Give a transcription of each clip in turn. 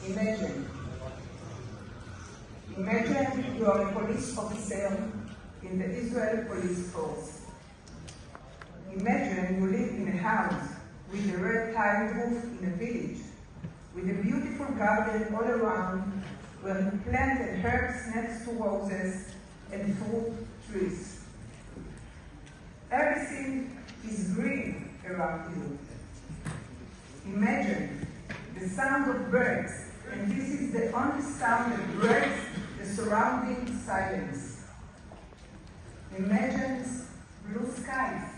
Imagine. Imagine you are a police officer in the Israel police force. Imagine you live in a house with a red tiled roof in a village, with a beautiful garden all around, where you planted herbs next to roses and fruit trees. Everything is green around you. Imagine the sound of birds, and this is the only sound that breaks the surrounding silence. Imagine blue skies.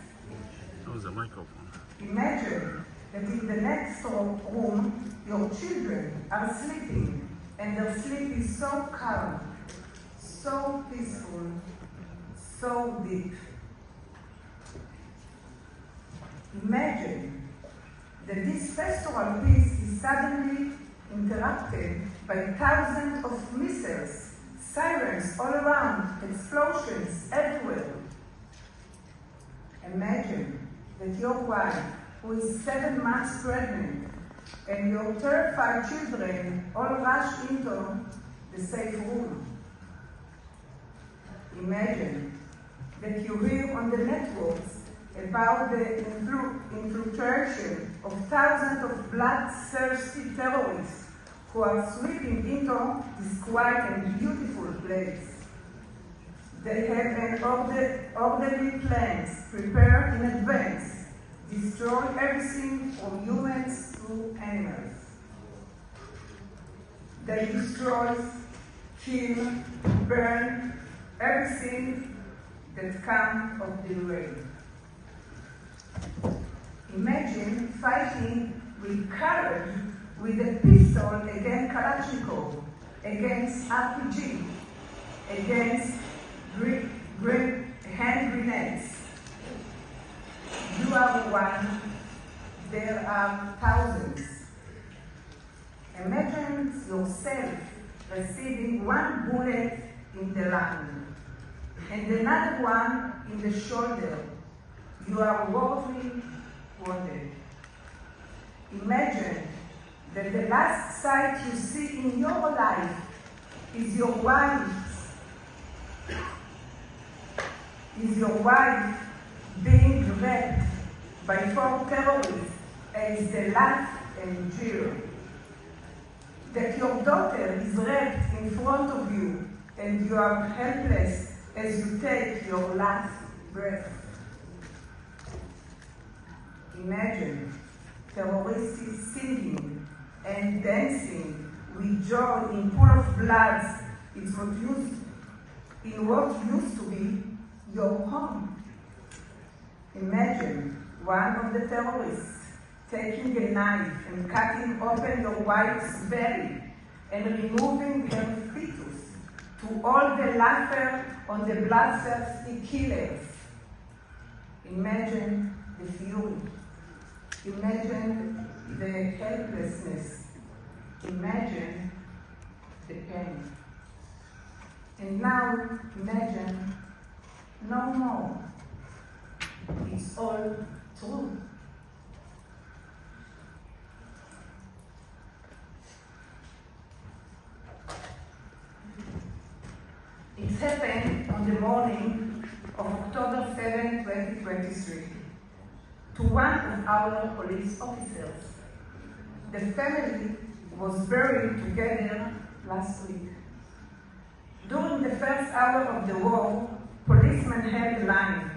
That was a microphone. Imagine that in the next room, your children are sleeping, and their sleep is so calm, so peaceful, so deep. Imagine that this pastoral peace is suddenly interrupted by thousands of missiles, sirens all around, explosions everywhere. Imagine that your wife, who is 7 months pregnant, and your terrified children all rush into the safe room. Imagine that you hear on the networks about the infiltration of thousands of bloodthirsty terrorists who are sweeping into this quiet and beautiful place. They have an orderly plans prepared in advance, destroy everything from humans to animals. They destroy, kill, burn everything that comes of the way. Imagine fighting with courage with a pistol against Kalashnikov, against RPG, against hand grenades. You are one, there are thousands. Imagine yourself receiving one bullet in the lung and another one in the shoulder. You are mortally wounded. Imagine that the last sight you see in your life is your wife being raped by 4 terrorists as the laugh and jeer. That your daughter is raped in front of you and you are helpless as you take your last breath. Imagine terrorists singing and dancing with joy in pool of blood. It's what used to be your home. Imagine one of the terrorists taking a knife and cutting open your wife's belly and removing her fetus to all the laughter on the bloodthirsty killers. Imagine the fury. Imagine the helplessness. Imagine the pain. And now imagine no more. It's all true. It happened on the morning of October 7, 2023, to one of our police officers. The family was buried together last week. During the first hour of the war, policemen held the line.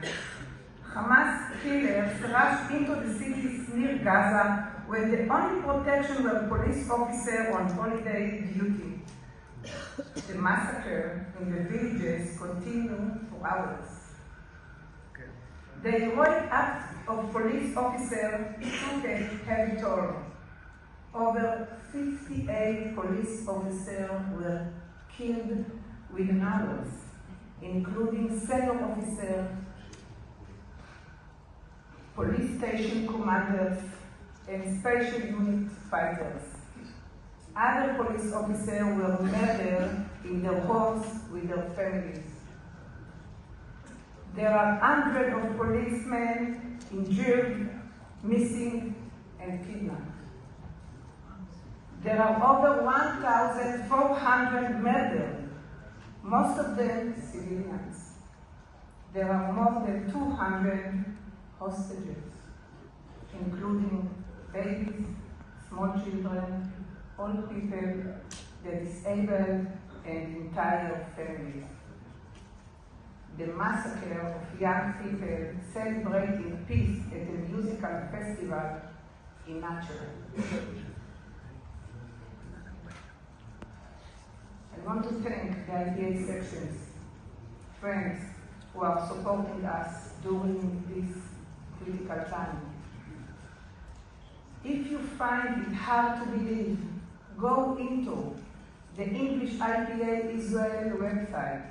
Hamas killers rushed into the cities near Gaza when the only protection were police officers on holiday duty. The massacre in the villages continued for hours. The heroic act of police officers took a heavy toll. Over 58 police officers were killed within hours, including senior officers, police station commanders, and special unit fighters. Other police officers were murdered in their homes with their families. There are hundreds of policemen injured, missing, and kidnapped. There are over 1,400 murdered, most of them civilians. There are more than 200 hostages, including babies, small children, old people, the disabled, and entire families. The massacre of young people celebrating peace at a musical festival is natural. I want to thank the IPA sections, friends who are supporting us during this critical time. If you find it hard to believe, go into the English IPA Israel website.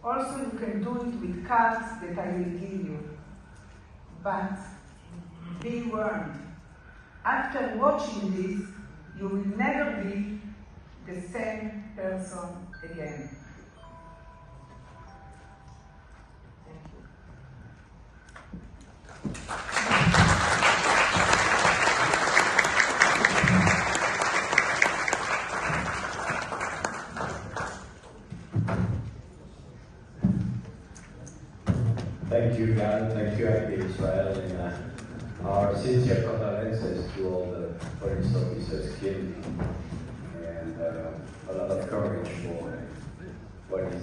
Also, you can do it with cards that I will give you. But be warned, after watching this, you will never be the same person again. Thank you. Thank you, God. Thank you, Ipa Israel, and our sincere condolences to all the police officers killed, and a lot of courage for what is